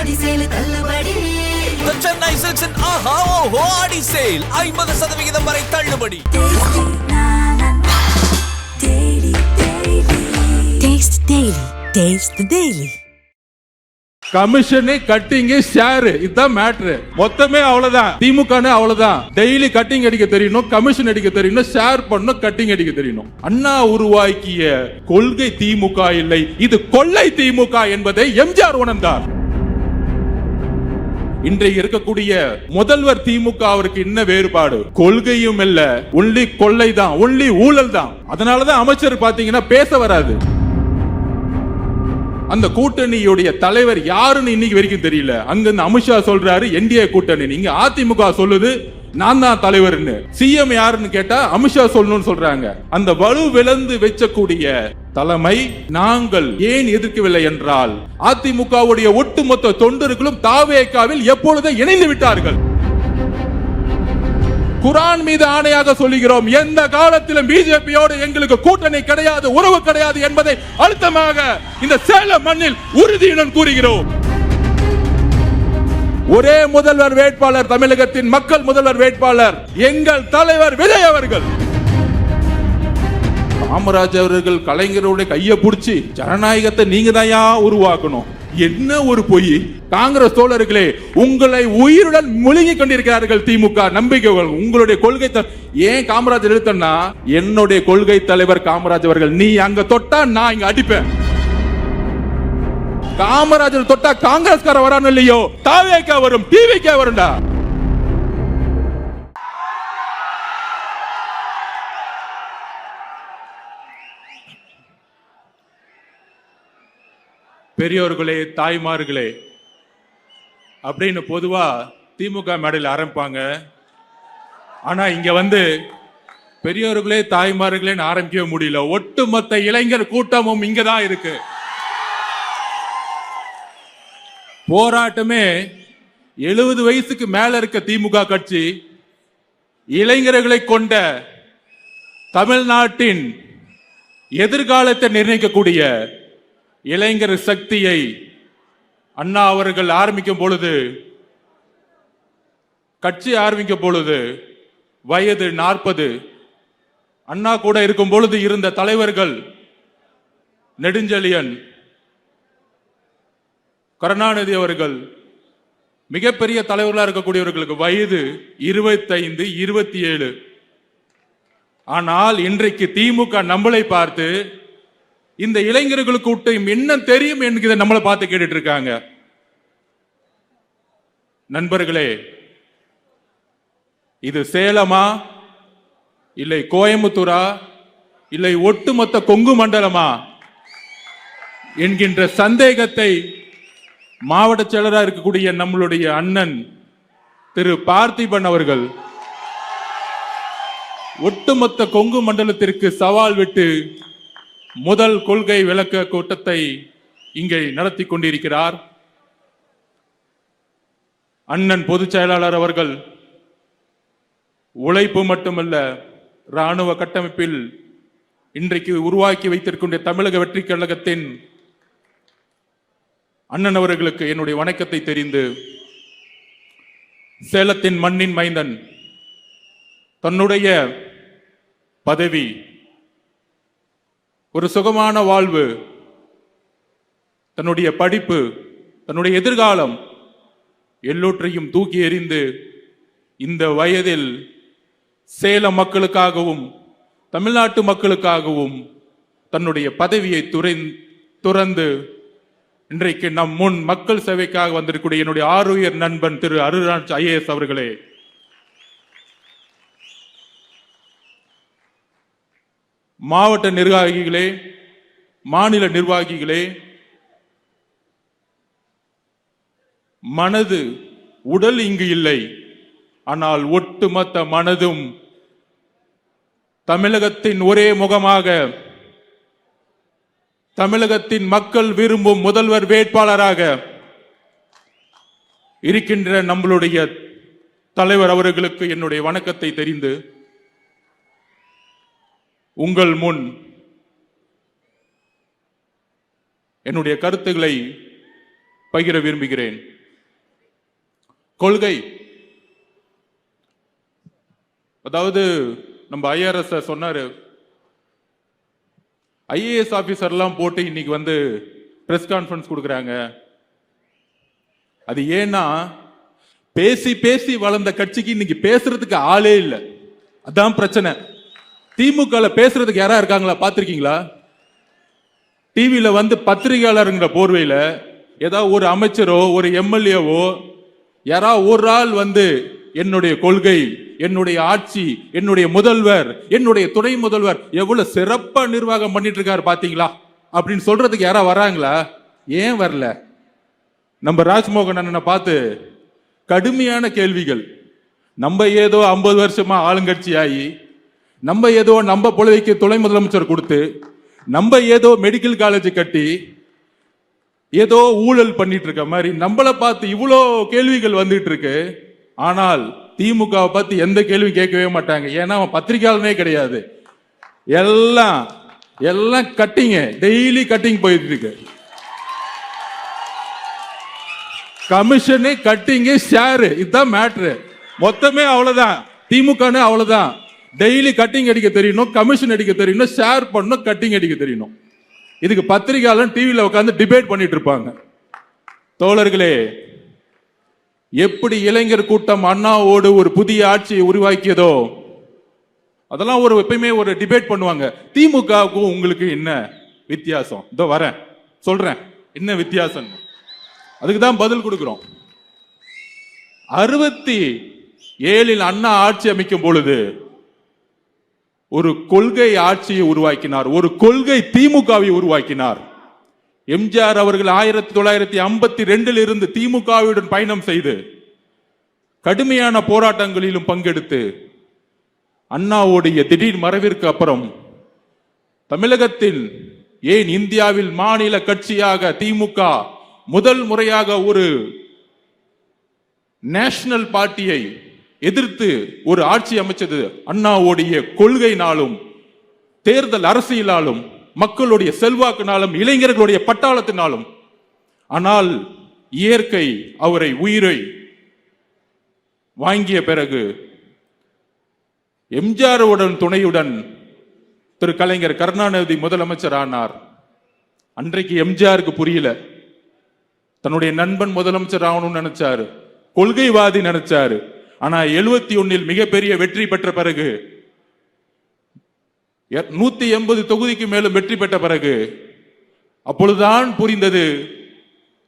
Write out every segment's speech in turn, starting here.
The Chennai Silks and Aha Oho Adi Sale 50% வரை தள்ளுபடி. Taste Daily. Taste the Daily. Commission cutting share இதுதான் matter. மொத்தமே அவ்வளவுதான். திமுக அவ்வளவுதான். டெய்லி கட்டிங் அடிக்க தெரியணும், கமிஷன் அடிக்க தெரியணும், ஷேர் பண்ணணும், கட்டிங் அடிக்க தெரியணும். அண்ணா உருவாக்கிய கொள்கை திமுக இல்லை, இது கொள்ளை திமுக என்பதை எம்ஜிஆர் உணர்ந்தார். இன்றைக்கு இருக்கக்கூடிய முதல்வர் திமுக அவருக்கு என்ன வேறுபாடு? கொள்கையும் இல்ல, ஒன்லி கொள்ளை தான், ஒன்லி ஊழல் தான். அதனாலதான் அமைச்சர் பாத்தீங்கன்னா பேச வராது. அந்த கூட்டணியுடைய தலைவர் யாருன்னு இன்னைக்கு வரைக்கும் தெரியல. அங்க அமித்ஷா சொல்றாரு என்டிஏ கூட்டணி, நீங்க அதிமுக சொல்லுது நான் தான் தலைவர்னு. சிஎம் யாருன்னு கேட்டா அமித்ஷா சொல்லணும்னு சொல்றாங்க. அந்த வலு விளந்து வெச்சக்கூடிய தலைமை நாங்கள் ஏன் எதிர்க்கவில்லை என்றால் அதிமுகவுடைய ஒட்டுமொத்த தொண்டர்களும் தாவேகாவில் எப்பொழுதே இணைந்து விட்டார்கள். குரான் மீது ஆணையாக சொல்லுகிறோம், எந்த காலத்திலும் பிஜேபியோடு எங்களுக்கு கூட்டணி கிடையாது, உறவு கிடையாது என்பதை அழுத்தமாக இந்த சேலம் மண்ணில் உறுதியுடன் கூறுகிறோம். ஒரே முதல்வர் வேட்பாளர், தமிழகத்தின் மக்கள் முதல்வர் வேட்பாளர் எங்கள் தலைவர் விஜய் அவர்கள். காமராஜ் அவர்கள் கலைஞருடைய கையை பிடிச்சி ஜனநாயகத்தை நீங்க தான் உருவாக்கணும். என்ன ஒரு பொய்! காங்கிரஸ் தோழர்களே, உங்களை உயிருடன் முழுங்கி கொண்டிருக்கிறார்கள் திமுக நம்பிக்கைகள். உங்களுடைய கொள்கை ஏன் காமராஜர் எழுத்தன்னா, என்னுடைய கொள்கை தலைவர் காமராஜ் அவர்கள். நீ அங்க தொட்டா நான் இங்க அடிப்பேன். காமராஜர் தொட்டா காங்கிரஸ்கார வரான்னு இல்லையோ, தாவேகா வரும், டிவிகே வரும்டா. பெரியோர்களே, தாய்மார்களே அப்படின்னு பொதுவா திமுக மேடையில் ஆரம்பிப்பாங்க. ஆனா இங்க வந்து பெரியோர்களே தாய்மார்களே ஆரம்பிக்கவே முடியல. ஒட்டுமொத்த இளைஞர் கூட்டமும் இங்கதான் இருக்கு. போராட்டமே 70 வயசுக்கு மேல இருக்க திமுக கட்சி இளைஞர்களை கொண்ட தமிழ்நாட்டின் எதிர்காலத்தை நிர்ணயிக்கக்கூடிய இளைஞர் சக்தியை அண்ணா அவர்கள் ஆரம்பிக்கும் பொழுது, கட்சி ஆரம்பிக்கும் பொழுது வயது 40. அண்ணா கூட இருக்கும் பொழுது இருந்த தலைவர்கள் நெடுஞ்செழியன், கருணாநிதி அவர்கள், மிகப்பெரிய தலைவர்களாக இருக்கக்கூடியவர்களுக்கு வயது 25, 27. ஆனால் இன்றைக்கு திமுக நம்மளை பார்த்து இந்த இளைஞர்களுக்கு என்ன தெரியும் என்கிற நம்மளை பார்த்து கேட்டுட்டு இருக்காங்க. நண்பர்களே, இது சேலமா இல்லை கோயம்புத்தூரா இல்லை ஒட்டுமொத்த கொங்கு மண்டலமா என்கின்ற சந்தேகத்தை மாவட்ட செயலராக இருக்கக்கூடிய நம்மளுடைய அண்ணன் திரு பார்த்திபன் அவர்கள் ஒட்டுமொத்த கொங்கு மண்டலத்திற்கு சவால் விட்டு முதல் கொள்கை விளக்க கூட்டத்தை இங்கே நடத்தி கொண்டிருக்கிறார். அண்ணன் பொதுச் செயலாளர் அவர்கள் உழைப்பு மட்டுமல்ல, ராணுவ கட்டமைப்பில் இன்றைக்கு உருவாக்கி வைத்திருக்கின்ற தமிழக வெற்றி கழகத்தின் அண்ணன் அவர்களுக்கு என்னுடைய வணக்கத்தை தெரிந்து, சேலத்தின் மண்ணின் மைந்தன் தன்னுடைய பதவி, ஒரு சுகமான வாழ்வு, தன்னுடைய படிப்பு, தன்னுடைய எதிர்காலம் எல்லோற்றையும் தூக்கி எறிந்து இந்த வயதில் சேலம் மக்களுக்காகவும் தமிழ்நாட்டு மக்களுக்காகவும் தன்னுடைய பதவியை துறந்து இன்றைக்கு நம் முன் மக்கள் சேவைக்காக வந்திருக்கக்கூடிய என்னுடைய ஆருயிர் நண்பன் திரு அருள்ராஜ் ஐஏஎஸ் அவர்களே, மாவட்ட நிர்வாகிகளே, மாநில நிர்வாகிகளே, மனது உடல் இங்கு இல்லை, ஆனால் ஒட்டுமொத்த மனதும் தமிழகத்தின் ஒரே முகமாக, தமிழகத்தின் மக்கள் விரும்பும் முதல்வர் வேட்பாளராக இருக்கின்ற நம்மளுடைய தலைவர் அவர்களுக்கு என்னுடைய வணக்கத்தை தெரிந்து உங்கள் முன் என்னுடைய கருத்துக்களை பகிர விரும்புகிறேன். கொள்கை. அதாவது நம்ம ஐஆர்எஸ் சொன்னாரு, ஐஏஎஸ் ஆபீசர்லாம் போட்டு இன்னைக்கு வந்து பிரஸ் கான்ஃபரன்ஸ் கொடுக்குறாங்க. அது ஏன்னா பேசி பேசி வளர்ந்த கட்சிக்கு இன்னைக்கு பேசுறதுக்கு ஆளே இல்லை. அதான் பிரச்சனை. திமுக பேசுறதுக்கு யாரா இருக்காங்களா பாத்திருக்கீங்களா? டிவியில வந்து பத்திரிகையாளருங்கிற போர்வையில ஏதாவது ஒரு அமைச்சரோ ஒரு எம்எல்ஏவோ யாரா ஒரு ஆள் வந்து என்னுடைய கொள்கை, என்னுடைய ஆட்சி, என்னுடைய முதல்வர், என்னுடைய துணை முதல்வர் எவ்வளவு சிறப்பா நிர்வாகம் பண்ணிட்டு இருக்காரு பாத்தீங்களா அப்படின்னு சொல்றதுக்கு யாரா வராங்களா? ஏன் வரல? நம்ம ராஜ்மோகன் அண்ணனை பார்த்து கடுமையான கேள்விகள். நம்ம ஏதோ 50 வருஷமா ஆளுங்கட்சி ஆகி, நம்ம ஏதோ நம்ம பொழுதைக்கு துணை முதலமைச்சர் கொடுத்து, நம்ம ஏதோ மெடிக்கல் காலேஜ் கட்டி ஏதோ ஊழல் பண்ணிட்டு இருக்க மாதிரி நம்மளை பார்த்து இவ்வளோ கேள்விகள் வந்துட்டு இருக்கு. ஆனால் திமுகவை பத்தி எந்த கேள்வி கேட்கவே மாட்டாங்க. ஏன்னா அவன் பத்திரிகையாளனே கிடையாது. எல்லாம் எல்லாம் கட்டிங்க, டெய்லி கட்டிங் போயிட்டு இருக்கு. கமிஷனு, கட்டிங்கு, ஷேரு, இதுதான் மேட்ரு. மொத்தமே அவ்வளவுதான். திமுக அவ்வளவுதான். டெய்லி கட்டிங் அடிக்க தெரியணும், கமிஷன் அடிக்க தெரியணும், ஷேர் பண்ணணும், கட்டிங் அடிக்க தெரியணும். இதுக்கு பத்திரிகையாளர் டிவியில் உட்கார்ந்து டிபேட் பண்ணிட்டு இருப்பாங்க. தோழர்களே, எப்படி இளைஞர் கூட்டம் அண்ணாவோடு ஒரு புதிய ஆட்சியை உருவாக்கியதோ அதெல்லாம் எப்பயுமே ஒரு டிபேட் பண்ணுவாங்க. திமுகவுக்கும் உங்களுக்கு என்ன வித்தியாசம்? இதோ வரேன் சொல்றேன் என்ன வித்தியாசம். அதுக்கு தான் பதில் கொடுக்கிறோம். 67 அண்ணா ஆட்சி அமைக்கும் பொழுது ஒரு கொள்கை ஆட்சியை உருவாக்கினார், ஒரு கொள்கை திமுகவை உருவாக்கினார். எம்ஜிஆர் அவர்கள் 1952 இருந்து திமுகவுடன் பயணம் செய்து கடுமையான போராட்டங்களிலும் பங்கெடுத்து அண்ணாவுடைய திடீர் மறைவிற்கு அப்புறம் தமிழகத்தில், ஏன் இந்தியாவில் மாநில கட்சியாக திமுக முதல் முறையாக ஒரு நேஷனல் பார்ட்டியை எதிர்த்து ஒரு ஆட்சி அமைச்சது அண்ணாவுடைய கொள்கையினாலும் தேர்தல் அரசியலாலும் மக்களுடைய செல்வாக்கினாலும் இளைஞர்களுடைய பட்டாளத்தினாலும். ஆனால் இயற்கை அவரை உயிரை வாங்கிய பிறகு எம்ஜிஆருடன் துணையுடன் திரு கலைஞர் கருணாநிதி முதலமைச்சர் ஆனார். அன்றைக்கு எம்ஜிஆருக்கு புரியல. தன்னுடைய நண்பன் முதலமைச்சர் ஆகணும்னு நினைச்சாரு, கொள்கைவாதி நினைச்சாரு. ஆனா 71 மிகப்பெரிய வெற்றி பெற்ற பிறகு, 180 தொகுதிக்கு மேலும் வெற்றி பெற்ற பிறகு அப்பொழுதுதான் புரிந்தது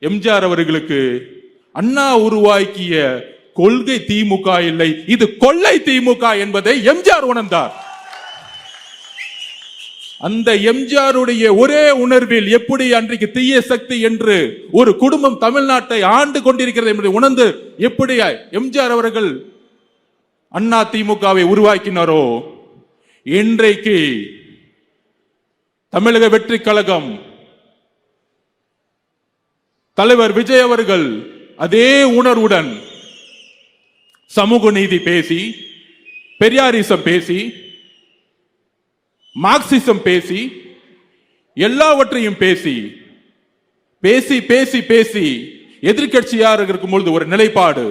எம்ஜிஆர் அவர்களுக்கு அண்ணா உருவாக்கிய கொள்கை திமுக இல்லை, இது கொள்ளை திமுக என்பதை எம்ஜிஆர் உணர்ந்தார். அந்த எம்ஜிஆருடைய ஒரே உணர்வில் எப்படி அன்றைக்கு தீய சக்தி என்று ஒரு குடும்பம் தமிழ்நாட்டை ஆண்டு கொண்டிருக்கிறது என்பதை உணர்ந்து எப்படி எம்ஜிஆர் அவர்கள் அண்ணா திமுகவை உருவாக்கினாரோ, இன்றைக்கு தமிழக வெற்றி கழகம் தலைவர் விஜய் அவர்கள் அதே உணர்வுடன் சமூக நீதி பேசி, பெரியாரிசம் பேசி, மார்க்சிசம் பேசி, எல்லாவற்றையும் பேசி பேசி பேசி பேசி எதிர்கட்சியாக இருக்கும் பொழுது ஒரு நிலைப்பாடு.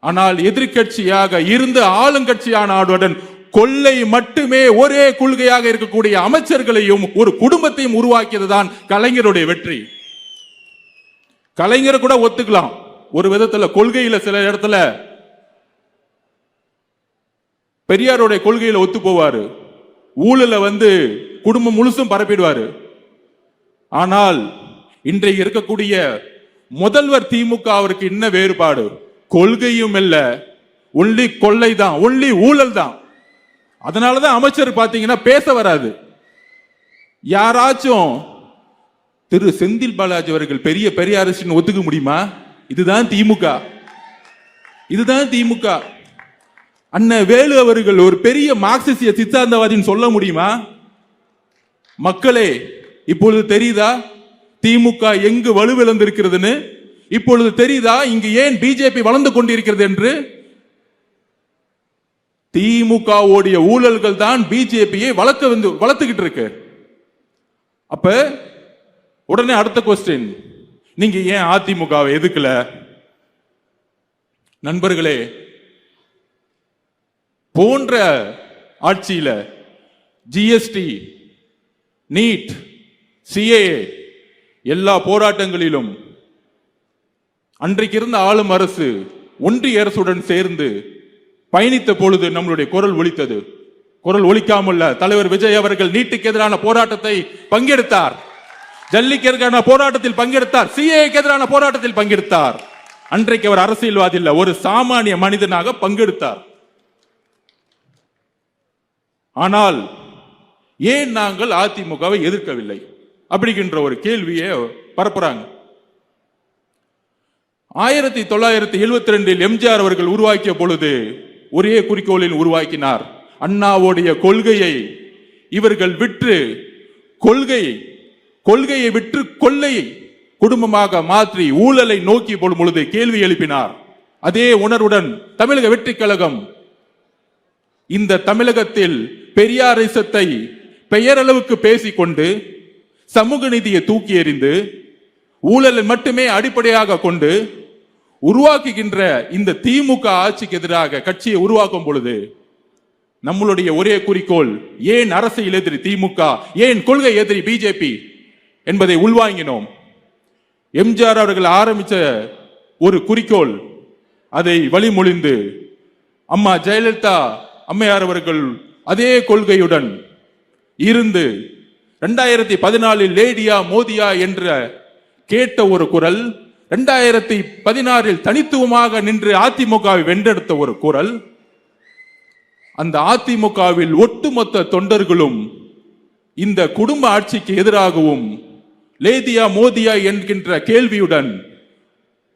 ஆனால் எதிர்கட்சியாக இருந்து ஆளுங்கட்சியான ஆளுடன் கொள்ளை மட்டுமே ஒரே கொள்கையாக இருக்கக்கூடிய அமைச்சர்களையும் ஒரு குடும்பத்தையும் உருவாக்கியதுதான் கலைஞருடைய வெற்றி. கலைஞர் கூட ஒத்துக்கலாம் ஒரு விதத்துல, கொள்கையில சில இடத்துல பெரியாருடைய கொள்கையில ஒத்து போவாரு, ஊழல குடும்பம் முழுசும் பரப்பிடுவாரு. ஆனால் இன்றைக்கு இருக்கக்கூடிய முதல்வர் திமுக அவருக்கு என்ன வேறுபாடு? கொள்கையும் இல்ல, ஒன்லி கொள்ளை தான், ஒன்லி ஊழல் தான். அதனாலதான் அமைச்சர் பாத்தீங்கன்னா பேச வராது. யாராச்சும் திரு செந்தில் பாலாஜி அவர்கள் பெரிய பெரியாரிஸ்ட் ஒத்துக்க முடியுமா? இதுதான் திமுக, இதுதான் திமுக. அண்ணன் வேலு அவர்கள் ஒரு பெரிய மார்க்சிஸ்ட் சித்தாந்தவாதின்னு சொல்ல முடியுமா? மக்களே, இப்பொழுது தெரியுதா திமுக எங்கு வலுவிழந்திருக்கிறதுன்னு? இப்பொழுது தெரியுதா இங்கு ஏன் பிஜேபி வளர்ந்து கொண்டிருக்கிறது என்று? திமுகவுடைய ஊழல்கள் தான் பிஜேபியை வளர்த்துக்கிட்டு இருக்கு. அப்ப உடனே அடுத்த கொஸ்டின், நீங்க ஏன் அதிமுகவை எதுக்கல? நண்பர்களே, போன்ற ஆட்சியில ஜிஎஸ்டி, நீட், சிஏஏ எல்லா போராட்டங்களிலும் அன்றைக்கு இருந்த ஆளும் அரசு ஒன்றிய அரசுடன் சேர்ந்து பயணித்த பொழுது நம்மளுடைய குரல் ஒலித்தது. குரல் ஒலிக்காமல் தலைவர் விஜய் அவர்கள் நீட்டுக்கு எதிரான போராட்டத்தை பங்கெடுத்தார், ஜல்லிக்கு எதிரான போராட்டத்தில் பங்கெடுத்தார், சிஏஏக்கு எதிரான போராட்டத்தில் பங்கெடுத்தார். அன்றைக்கு அவர் அரசியல்வாதி இல்ல, ஒரு சாமானிய மனிதனாக பங்கெடுத்தார். ஆனால் ஏன் நாங்கள் அதிமுகவை எதிர்க்கவில்லை அப்படிங்கின்ற ஒரு கேள்வியை பரப்புறாங்க. 1972 எம்ஜிஆர் அவர்கள் உருவாக்கிய பொழுது ஒரே குறிக்கோளில் உருவாக்கினார். அண்ணாவுடைய கொள்கையை இவர்கள் விற்று கொள்கையை விற்று கொள்ளையை குடும்பமாக மாற்றி ஊழலை நோக்கி போடும் பொழுது கேள்வி எழுப்பினார். அதே உணர்வுடன் தமிழக வெற்றி கழகம் இந்த தமிழகத்தில் பெரியாரிசத்தை பெயரளவுக்கு பேசிக்கொண்டு சமூக நீதியை தூக்கி எறிந்து ஊழலை மட்டுமே அடிப்படையாக கொண்டு உருவாக்குகின்ற இந்த திமுக ஆட்சிக்கு எதிராக கட்சியை உருவாக்கும் பொழுது நம்மளுடைய ஒரே குறிக்கோள், ஏன் அரசியல் எதிரி திமுக, ஏன் கொள்கை எதிரி பிஜேபி என்பதை உள்வாங்கினோம். எம்ஜிஆர் அவர்கள் ஆரம்பித்த ஒரு குறிக்கோள், அதை வழிமொழிந்து அம்மா ஜெயலலிதா அம்மையார் அவர்கள் அதே கொள்கையுடன் இருந்து 2014 லேடியா மோதியா என்ற கேட்ட ஒரு குரல், 2016 தனித்துவமாக நின்று அதிமுகவை வென்றெடுத்த ஒரு குரல். அந்த அதிமுகவில் ஒட்டுமொத்த தொண்டர்களும் இந்த குடும்ப ஆட்சிக்கு எதிராகவும் லேதியா மோதியா என்கின்ற கேள்வியுடன்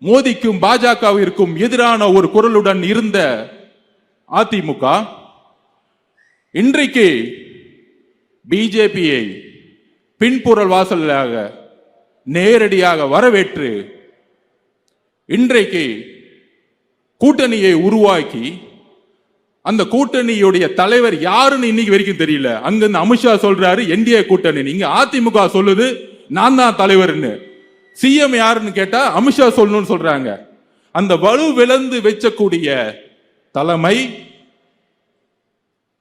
மோதிக்கும் பாஜகவிற்கும் எதிரான ஒரு குரலுடன் இருந்த அதிமுக இன்றைக்கு பிஜேபியை பின்புறல் வாசலாக நேரடியாக வரவேற்று இன்றைக்கு கூட்டணியை உருவாக்கி அந்த கூட்டணியுடைய தலைவர் யாருன்னு இன்னைக்கு வரைக்கும் தெரியல. அங்கிருந்து அமித்ஷா சொல்றாரு என்டிஏ கூட்டணி, நீங்க அதிமுக சொல்லுது நான் தான் தலைவர்னு. சிஎம் யாருன்னு கேட்டா அமித்ஷா சொல்லணும்னு சொல்றாங்க. அந்த வலு விளந்து வெச்சக்கூடிய தலைமை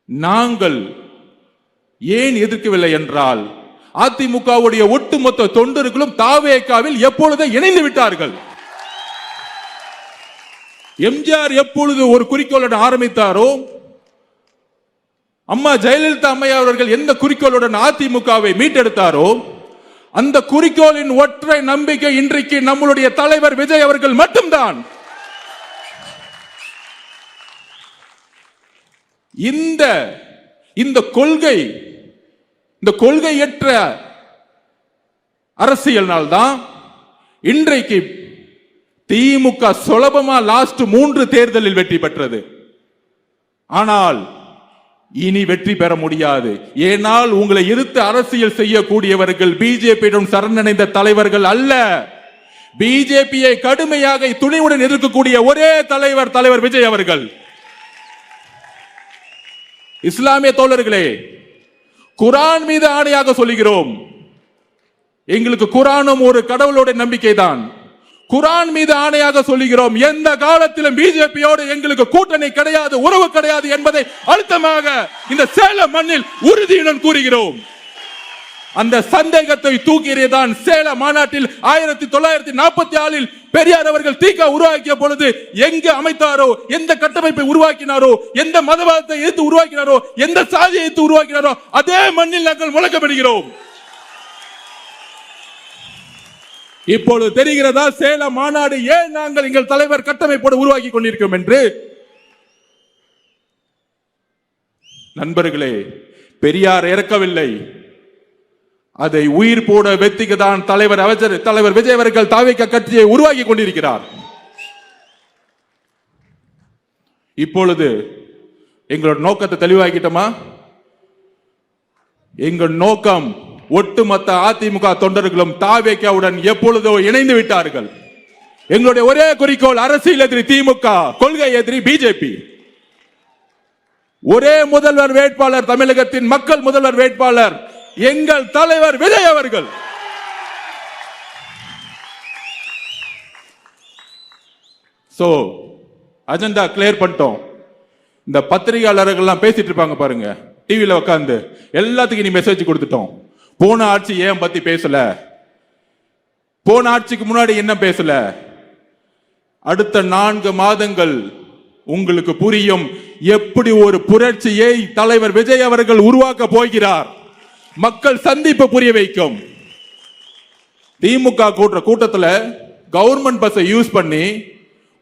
நாங்கள் ஏன் எதிர்க்கவில்லை என்றால் அதிமுகவுடைய ஒட்டுமொத்த தொண்டர்களும் தாவேகாவில் எப்பொழுதே இணைந்து விட்டார்கள். எம்ஜிஆர் எப்பொழுது ஒரு குறிக்கோளுடன் ஆரம்பித்தாரோ, அம்மா ஜெயலலிதா அம்மையார் அவர்கள் எந்த குறிக்கோளுடன் அதிமுகவை மீட்டெடுத்தாரோ, அந்த குறிக்கோளின் ஒற்றை நம்பிக்கை இன்றைக்கு நம்மளுடைய தலைவர் விஜய் அவர்கள் மட்டும்தான். இந்த கொள்கையற்ற அரசியல்னால் தான் இன்றைக்கு திமுக சுலபமா லாஸ்ட் 3 தேர்தலில் வெற்றி பெற்றது. ஆனால் இனி வெற்றி பெற முடியாது. ஏனால் உங்களை எதிர்த்து அரசியல் செய்யக்கூடியவர்கள் பிஜேபியிடம் சரணடைந்த தலைவர்கள் அல்ல. பிஜேபியை கடுமையாக துணிவுடன் எதிர்க்கக்கூடிய ஒரே தலைவர் விஜய் அவர்கள். இஸ்லாமிய தோழர்களே, குரான் மீது ஆணையாக சொல்லுகிறோம், எங்களுக்கு குரானும் ஒரு கடவுளோட நம்பிக்கை தான். குரான் மீது ஆணையாக சொல்லுகிறோம், எந்த காலத்திலும் பிஜேபியோடு எங்களுக்கு கூட்டணி கிடையாது, உறவு கிடையாது என்பதை அழுத்தமாக இந்த சேலம் மண்ணில் உறுதியுடன் கூறுகிறோம். அந்த சந்தேகத்தை தூக்கியதான் சேலம் மாநாட்டில் 1944 பெரியார் அவர்கள் தீகா உருவாக்கிய பொழுது எங்கு அமைத்தாரோ, எந்த கட்டமைப்பை உருவாக்கினாரோ, எந்த மதவாதத்தை எதிர்த்து உருவாக்கினாரோ, எந்த சாதியை எதிர்த்து உருவாக்கினாரோ அதே மண்ணில் நாங்கள் முழக்கமிடுகிறோம். இப்பொழுது தெரிகிறதா சேலம் மாநாடு ஏன் நாங்கள் எங்கள் தலைவர் கட்டமைப்போடு உருவாக்கி கொண்டிருக்கிறோம் என்று. நண்பர்களே, பெரியார் இறக்கவில்லை, அதை உயிர் போட வெத்திக்கு தான் தலைவர் விஜய் அவர்கள் தாவேகா கட்சியை உருவாக்கி கொண்டிருக்கிறார். இப்பொழுது எங்களோட நோக்கத்தை தெளிவாக்கிட்டோமா? எங்கள் நோக்கம் ஒட்டுமொத்த அதிமுக தொண்டர்களும் தாவேகாவுடன் எப்பொழுதோ இணைந்து விட்டார்கள். எங்களுடைய ஒரே குறிக்கோள் அரசியல் எதிரி திமுக, கொள்கை எதிரி பிஜேபி. ஒரே முதல்வர் வேட்பாளர், தமிழகத்தின் மக்கள் முதல்வர் வேட்பாளர் எங்கள் தலைவர் விஜய் அவர்கள். அஜெண்டா கிளியர் பண்ணிட்டோம். இந்த பத்திரிகையாளர்கள்லாம் பேசிட்டு இருப்பாங்க பாருங்க, டிவியில உட்காந்து எல்லாத்துக்கும் நீ மெசேஜ் கொடுத்துட்டோம். போன ஆட்சி ஏன் பத்தி பேசல, போன ஆட்சிக்கு முன்னாடி என்ன பேசல, அடுத்த 4 மாதங்கள் உங்களுக்கு புரியும் எப்படி ஒரு புரட்சியை தலைவர் விஜய் அவர்கள் உருவாக்க போகிறார். மக்கள் சந்திப்பு புரிய வைக்கும். திமுக கூட்டுற கூட்டத்தில் கவர்மெண்ட் பஸ்ஸை யூஸ் பண்ணி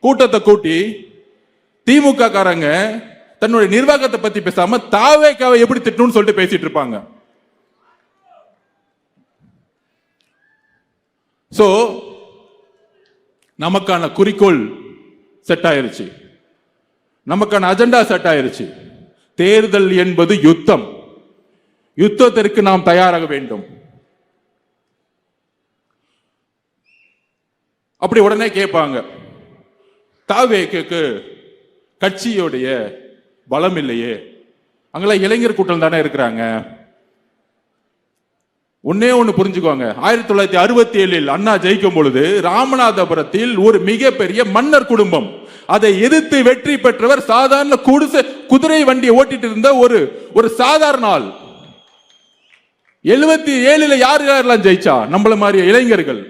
கூட்டத்தை கூட்டி திமுக காரங்க தன்னுடைய நிர்வாகத்தை பத்தி பேசாம தாவேக்காவை எப்படி திட்டணும்னு சொல்லிட்டு பேசிட்டு இருப்பாங்க. சோ நமக்கான குறிக்கோள் செட் ஆயிருச்சு, நமக்கான அஜெண்டா செட் ஆயிருச்சு. தேர்தல் என்பது யுத்தம். யுத்தத்திற்கு நாம் தயாராக வேண்டும். அப்படி உடனே கேட்பாங்க, தாவேக்கு கட்சியோடைய பலம் இல்லையே, அங்கெல்லாம் இளைஞர் கூட்டம் தானே இருக்கிறாங்க. ஒன்னே ஒண்ணு புரிஞ்சுக்கோங்க, 1967 அண்ணா ஜெயிக்கும் பொழுது ராமநாதபுரத்தில் ஒரு மிகப்பெரிய மன்னர் குடும்பம், அதை எதிர்த்து வெற்றி பெற்றவர் சாதாரண குதிரை வண்டியை ஓட்டிட்டு இருந்த ஒரு சாதாரண ஆள். 77 யார் யாரெல்லாம் ஜெயிச்சா? நம்மள மாதிரி இளைஞர்கள்.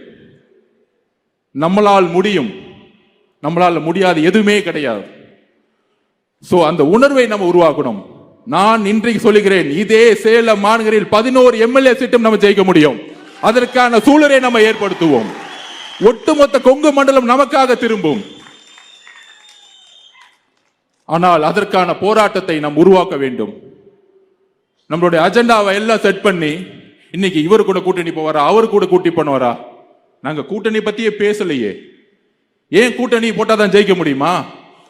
நம்மளால் முடியும், நம்மளால் முடியாது எதுவுமே கிடையாது. சோ அந்த உணர்வை நம்ம உருவாக்கணும். நான் இன்றைக்கு சொல்லுகிறேன், இதே சேலம் மாநகரில் 11 எம்எல்ஏ சீட்டும் நம்ம ஜெயிக்க முடியும். அதற்கான சூழலை நம்ம ஏற்படுத்துவோம். ஒட்டுமொத்த கொங்கு மண்டலம் நமக்காக திரும்பும். ஆனால் அதற்கான போராட்டத்தை நாம் உருவாக்க வேண்டும். நம்மளுடைய அஜெண்டாவை எல்லாம் செட் பண்ணி இன்னைக்கு இவர் கூட கூட்டணி போவாரா, அவர் கூட கூட்டணி பண்ணுவாரா? நாங்க கூட்டணி பத்தியே பேசலையே. ஏன் கூட்டணி போட்டாதான் ஜெயிக்க முடியுமா?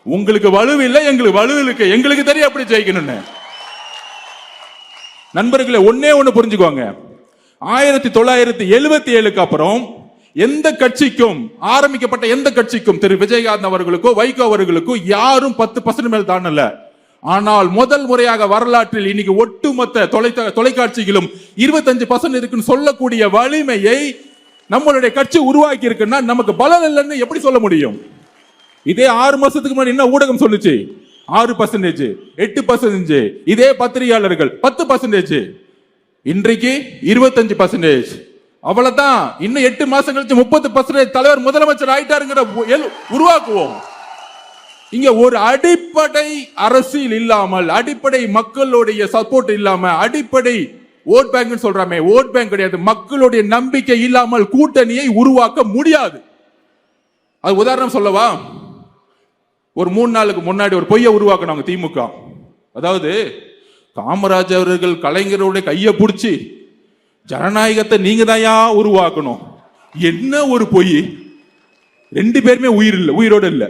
உங்களுக்கு வலு இல்லை, எங்களுக்கு வலு இருக்கு. எங்களுக்கு தெரியும் எப்படி ஜெயிக்கணும்னு. நண்பர்களே, ஒன்னே ஒண்ணு புரிஞ்சுக்கோங்க, 1977க்கு அப்புறம் எந்த கட்சிக்கும், ஆரம்பிக்கப்பட்ட எந்த கட்சிக்கும், திரு விஜயகாந்த் அவர்களுக்கோ வைகோ அவர்களுக்கோ யாரும் 10% மேல் தாண்டல. ஆனால் முதல் முறையாக வரலாற்றில் இன்னைக்கு ஒட்டுமொத்த தொலைக்காட்சிகளும் 25% இருக்குன்னு சொல்லக்கூடிய வலிமையை நம்மளுடைய கட்சி உருவாக்கி இருக்குன்னா நமக்கு பலம் இல்லைன்னு எப்படி சொல்ல முடியும்? இதே 6 மாசத்துக்கு முன்னாடி என்ன ஊடகம் சொல்லுச்சு? 6%, 8%. இதே பத்திரிகையாளர்கள் 10%. இன்றைக்கு 25%. அவ்வளவுதான். இன்னும் 8 மாசம் கழிச்சு 30% தலைவர் முதலமைச்சர் ஆயிட்டாருங்கிற உருவாக்குவோம். இங்க ஒரு அடிப்படை அரசியல் இல்லாமல், அடிப்படை மக்களுடைய சப்போர்ட் இல்லாம, அடிப்படை ஓட் பேங்க் சொல்றாமே, ஓட் பேங்க் கிடையாது, மக்களுடைய நம்பிக்கை இல்லாமல் கூட்டணியை உருவாக்க முடியாது. அது உதாரணம் சொல்லவா? ஒரு 3 நாளுக்கு முன்னாடி ஒரு பொய்யை உருவாக்கினாங்க திமுக. அதாவது காமராஜ் அவர்கள் கலைஞருடைய கையை பிடிச்சி ஜனநாயகத்தை நீங்க தான் உருவாக்கணும். என்ன ஒரு பொய்! 2 பேருமே உயிரோடு இல்லை.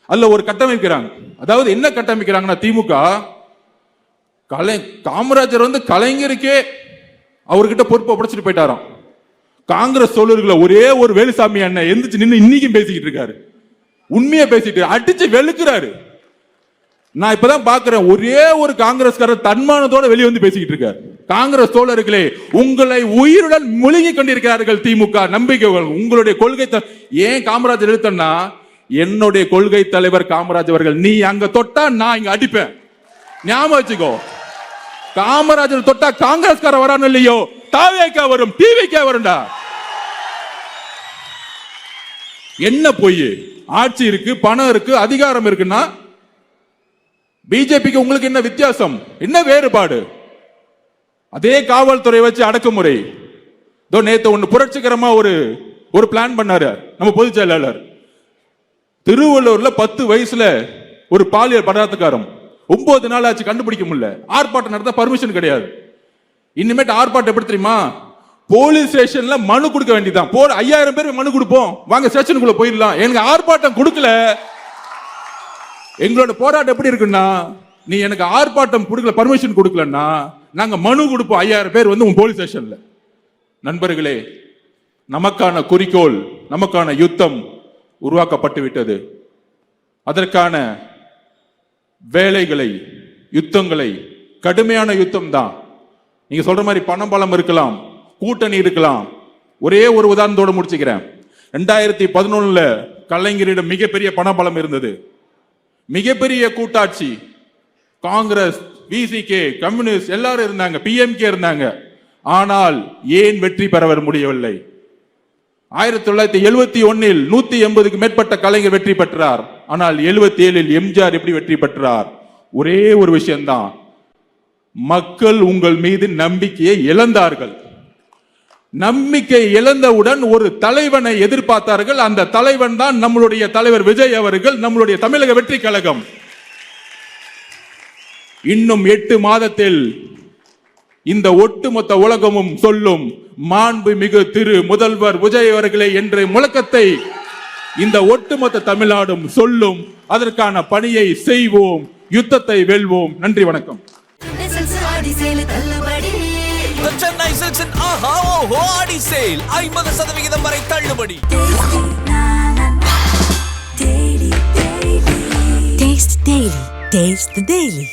அதுல ஒரு கட்டமைக்கிறாங்க. அதாவது என்ன கட்டமைக்கிறாங்கன்னா, திமுக காமராஜர் கலைஞருக்கே அவர்கிட்ட பொறுப்பை படைச்சிட்டு போயிட்டாராம். காங்கிரஸ் தோழர்களை ஒரே ஒரு வேலுசாமி அண்ணன் எந்திரிச்சு நின்று இன்னைக்கும் பேசிக்கிட்டு இருக்காரு. உண்மையா பேசிட்டு அடிச்சு வெளுக்கிறாரு. நான் இப்பதான் பாக்குறேன், ஒரே ஒரு காங்கிரஸ்காரர் தன்மானத்தோட வெளியே வந்து பேசிக்கிட்டு இருக்காரு. காங்கிரஸ் தோழர்களே, உங்களை உயிருடன் முழுகி கொண்டிருக்கிறார்கள் திமுக நம்பிக்கைகள். உங்களுடைய கொள்கை ஏன் காமராஜர் எழுத்தன்னா, என்னுடைய கொள்கை தலைவர் காமராஜ் அவர்கள். நீ அங்க தொட்டா நான் இங்க அடிப்பேன். ஞாபகம் வச்சுக்கோ. காமராஜர் தொட்டா காங்கிரஸ்கார வரான்னு இல்லையோ, தாவேக்கா வரும், டிவிக்கா வரும்டா. என்ன போய் ஆட்சி இருக்கு, பணம் இருக்கு, அதிகாரம் இருக்குன்னா பிஜேபிக்கு உங்களுக்கு என்ன வித்தியாசம், என்ன வேறுபாடு? அதே காவல்துறை வச்சு அடக்குமுறை. நேத்து ஒன்னு புரட்சிகரமா ஒரு பிளான் பண்ணாரு நம்ம பொதுச் செயலாளர். திருவள்ளூர்ல 10 வயசுல ஒரு பாலியல் பலாத்காரம், 9 நாள் ஆச்சு, கண்டுபிடிக்க முடியல. ஆர்ப்பாட்டம் நடத்த பர்மிஷன் கிடையாது. இனிமேட்டு ஆர்ப்பாட்டம் எப்படி தெரியுமா? போலீஸ் ஸ்டேஷன்ல மனு கொடுக்க வேண்டியதான். 5000 பேர் மனு கொடுப்போம், வாங்க ஸ்டேஷனுக்குள்ள போயிடலாம். எனக்கு ஆர்ப்பாட்டம் கொடுக்கல. எங்களோட போராட்டம் எப்படி இருக்குன்னா, நீ எனக்கு ஆர்ப்பாட்டம் கொடுக்கல, பர்மிஷன் கொடுக்கலன்னா நாங்க மனு கொடுப்போம் 5000 பேர் உங்க போலீஸ் ஸ்டேஷன்ல. நண்பர்களே, நமக்கான குறிக்கோள், நமக்கான யுத்தம் உருவாக்கப்பட்டு விட்டது. அதற்கான வேலைகளை, யுத்தங்களை, கடுமையான யுத்தம் தான். நீங்க சொல்ற மாதிரி பணம் பலம் இருக்கலாம், கூட்டணி இருக்கலாம். ஒரே ஒரு உதாரணத்தோட முடிச்சுக்கிறேன். 2011 கலைஞரிடம் மிகப்பெரிய பண பலம் இருந்தது. மிகப்பெரிய கூட்டாட்சி. காங்கிரஸ், விசிகே, கம்யூனிஸ்ட் எல்லாரும் இருந்தாங்க, பிஎம்கே இருந்தாங்க. ஆனால் ஏன் வெற்றி பெற முடியவில்லை? 1971 180க்கு மேற்பட்ட கலைஞர் வெற்றி பெற்றார். ஆனால் 77 எம்ஜிஆர் எப்படி வெற்றி பெற்றார்? ஒரே ஒரு விஷயம்தான், மக்கள் உங்கள் மீது நம்பிக்கையை இழந்தார்கள். நம்பிக்கை இழந்தவுடன் ஒரு தலைவனை எதிர்பார்த்தார்கள். அந்த தலைவன் தான் நம்மளுடைய தலைவர் விஜய் அவர்கள், நம்மளுடைய தமிழக வெற்றி கழகம். இன்னும் 8 மாதத்தில் இந்த ஒட்டுமொத்த உலகமும் சொல்லும் மாண்புமிகு திரு முதல்வர் விஜய் அவர்களே என்ற முழக்கத்தை இந்த ஒட்டுமொத்த தமிழ்நாடும் சொல்லும். அதற்கான பணியை செய்வோம், யுத்தத்தை வெல்வோம். நன்றி, வணக்கம். The Chennai Silks in Aha Oho Adi Sale 50% வரை தள்ளுபடி. Taste Daily. Taste the Daily.